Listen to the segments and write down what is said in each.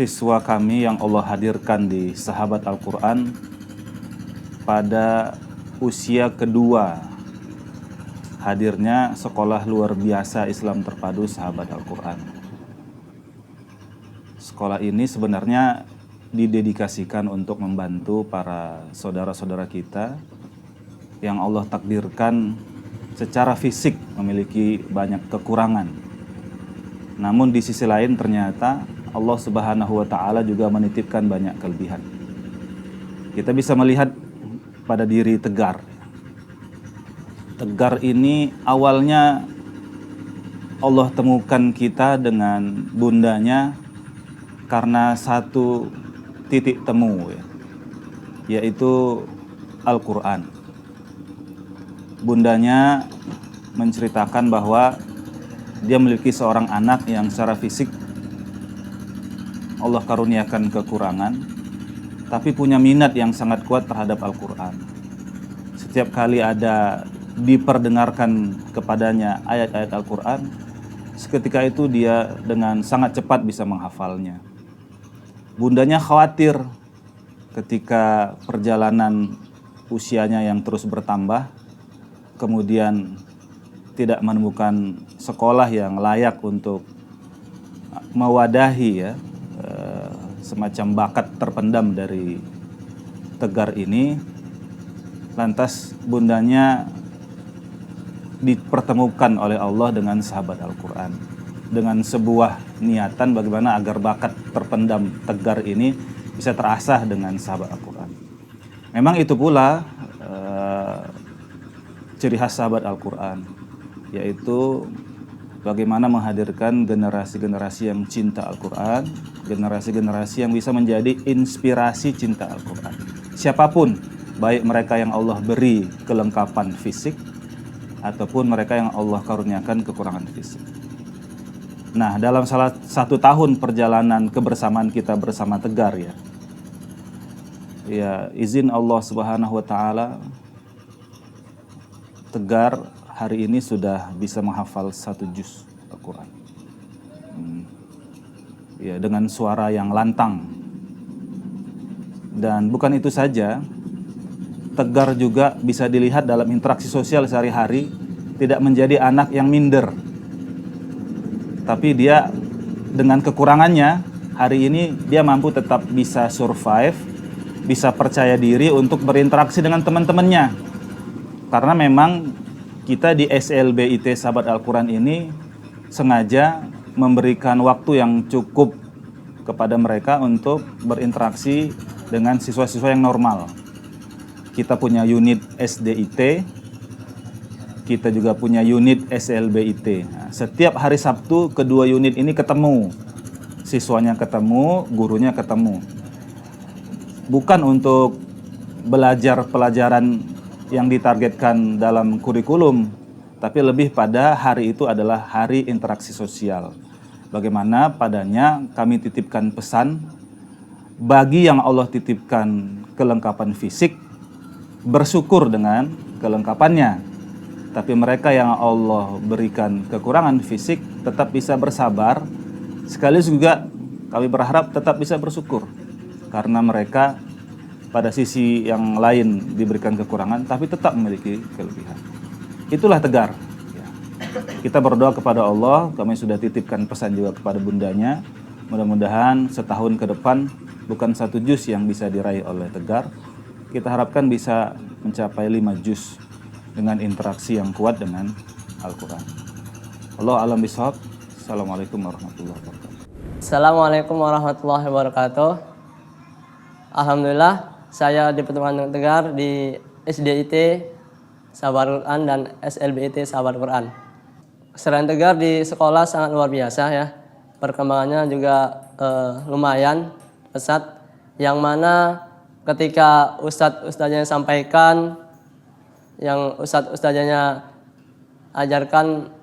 siswa kami yang Allah hadirkan di Sahabat Al-Quran pada usia kedua hadirnya sekolah luar biasa Islam terpadu Sahabat Al-Quran. Sekolah ini sebenarnya didedikasikan untuk membantu para saudara-saudara kita yang Allah takdirkan secara fisik memiliki banyak kekurangan. Namun di sisi lain ternyata Allah Subhanahu wa Ta'ala juga menitipkan banyak kelebihan. Kita bisa melihat pada diri Tegar. Tegar ini awalnya Allah temukan kita dengan bundanya karena satu titik temu, yaitu Al-Quran. Bundanya menceritakan bahwa dia memiliki seorang anak yang secara fisik Allah karuniakan kekurangan, tapi punya minat yang sangat kuat terhadap Al-Quran. Setiap kali ada diperdengarkan kepadanya ayat-ayat Al-Quran, seketika itu dia dengan sangat cepat bisa menghafalnya. Bundanya khawatir ketika perjalanan usianya yang terus bertambah, kemudian tidak menemukan sekolah yang layak untuk mewadahi semacam bakat terpendam dari Tegar ini. Lantas bundanya dipertemukan oleh Allah dengan Sahabat Al-Quran dengan sebuah niatan bagaimana agar bakat terpendam Tegar ini bisa terasah dengan Sahabat Al-Quran. Memang itu pula ciri khas Sahabat Al-Quran, yaitu bagaimana menghadirkan generasi-generasi yang cinta Al-Quran, generasi-generasi yang bisa menjadi inspirasi cinta Al-Quran. Siapapun, baik mereka yang Allah beri kelengkapan fisik, ataupun mereka yang Allah karuniakan kekurangan fisik. Nah, dalam salah satu tahun perjalanan kebersamaan kita bersama Tegar ya izin Allah Subhanahu wa Ta'ala, Tegar hari ini sudah bisa menghafal 1 juz Al-Quran. Ya, dengan suara yang lantang. Dan bukan itu saja, Tegar juga bisa dilihat dalam interaksi sosial sehari-hari tidak menjadi anak yang minder. Tapi dia dengan kekurangannya, hari ini dia mampu tetap bisa survive, bisa percaya diri untuk berinteraksi dengan teman-temannya. Karena memang kita di SLBIT Sahabat Al-Quran ini sengaja memberikan waktu yang cukup kepada mereka untuk berinteraksi dengan siswa-siswa yang normal. Kita punya unit SDIT, kita juga punya unit SLBIT. Nah, setiap hari Sabtu kedua unit ini ketemu, siswanya ketemu, gurunya ketemu. Bukan untuk belajar pelajaran yang ditargetkan dalam kurikulum, tapi lebih pada hari itu adalah hari interaksi sosial. Bagaimana padanya kami titipkan pesan bagi yang Allah titipkan kelengkapan fisik, bersyukur dengan kelengkapannya. Tapi mereka yang Allah berikan kekurangan fisik tetap bisa bersabar. Sekaligus juga kami berharap tetap bisa bersyukur, karena mereka pada sisi yang lain diberikan kekurangan, tapi tetap memiliki kelebihan. Itulah Tegar. Kita berdoa kepada Allah, kami sudah titipkan pesan juga kepada bundanya. Mudah-mudahan setahun ke depan bukan 1 juz yang bisa diraih oleh Tegar. Kita harapkan bisa mencapai 5 juz dengan interaksi yang kuat dengan Al-Quran. Allah alam bishawab. Assalamualaikum warahmatullahi wabarakatuh. Assalamualaikum warahmatullahi wabarakatuh. Alhamdulillah, saya dipertemukan dengan Tegar di SDIT Sahabat Al-Quran dan SLBIT Sahabat Al-Quran. Selain Tegar di sekolah sangat luar biasa ya. Perkembangannya juga lumayan pesat. Yang mana ketika ustadz-ustadznya sampaikan, yang ustadz-ustadznya ajarkan,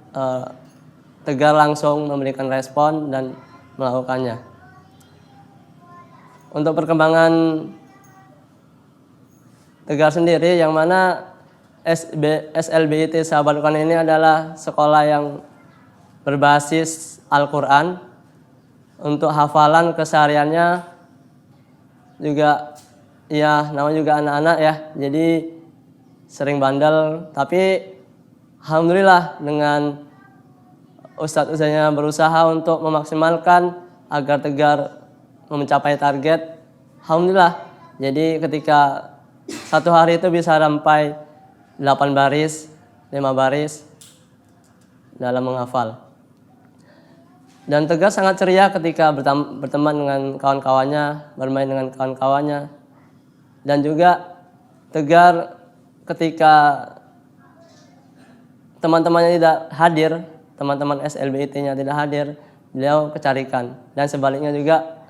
Tegar langsung memberikan respon dan melakukannya. Untuk perkembangan Tegar sendiri, yang mana SLBIT Sahabat Al-Quran ini adalah sekolah yang berbasis Al-Quran, Untuk hafalan kesehariannya juga ya namanya juga anak-anak ya, jadi sering bandel, tapi alhamdulillah dengan ustadz-ustadznya berusaha untuk memaksimalkan agar Tegar mencapai target. Alhamdulillah, jadi ketika satu hari itu bisa sampai 8 baris, 5 baris dalam menghafal. Dan Tegar sangat ceria ketika berteman dengan kawan-kawannya, bermain dengan kawan-kawannya. Dan juga Tegar ketika teman-temannya tidak hadir, teman-teman SLBIT-nya tidak hadir, beliau kecarikan. Dan sebaliknya juga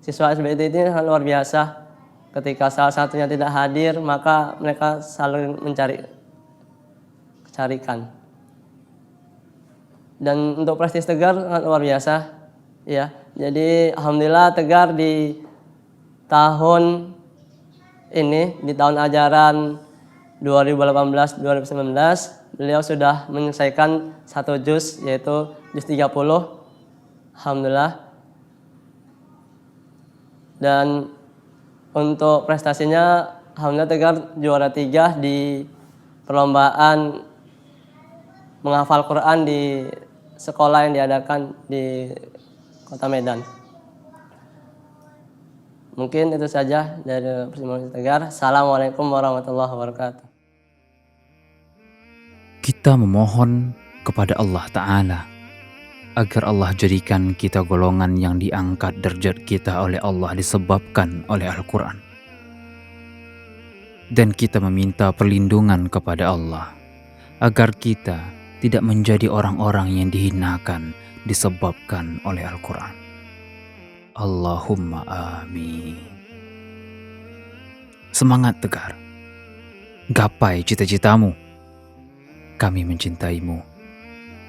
siswa SLBIT ini sangat luar biasa. Ketika salah satunya tidak hadir, maka mereka saling kecarikan. Dan untuk prestis Tegar sangat luar biasa, ya. Jadi alhamdulillah Tegar di tahun ini, di tahun ajaran 2018-2019, beliau sudah menyelesaikan 1 juz, yaitu juz 30. Alhamdulillah. Dan untuk prestasinya, alhamdulillah Tegar juara 3 di perlombaan menghafal Quran di sekolah yang diadakan di Kota Medan. Mungkin itu saja dari persembahan Tegar. Assalamualaikum warahmatullahi wabarakatuh. Kita memohon kepada Allah Ta'ala agar Allah jadikan kita golongan yang diangkat derajat kita oleh Allah disebabkan oleh Al-Quran. Dan kita meminta perlindungan kepada Allah agar kita tidak menjadi orang-orang yang dihinakan disebabkan oleh Al-Quran. Allahumma amin. Semangat Tegar, gapai cita-citamu. Kami mencintaimu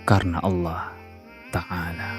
karena Allah Ta'ala.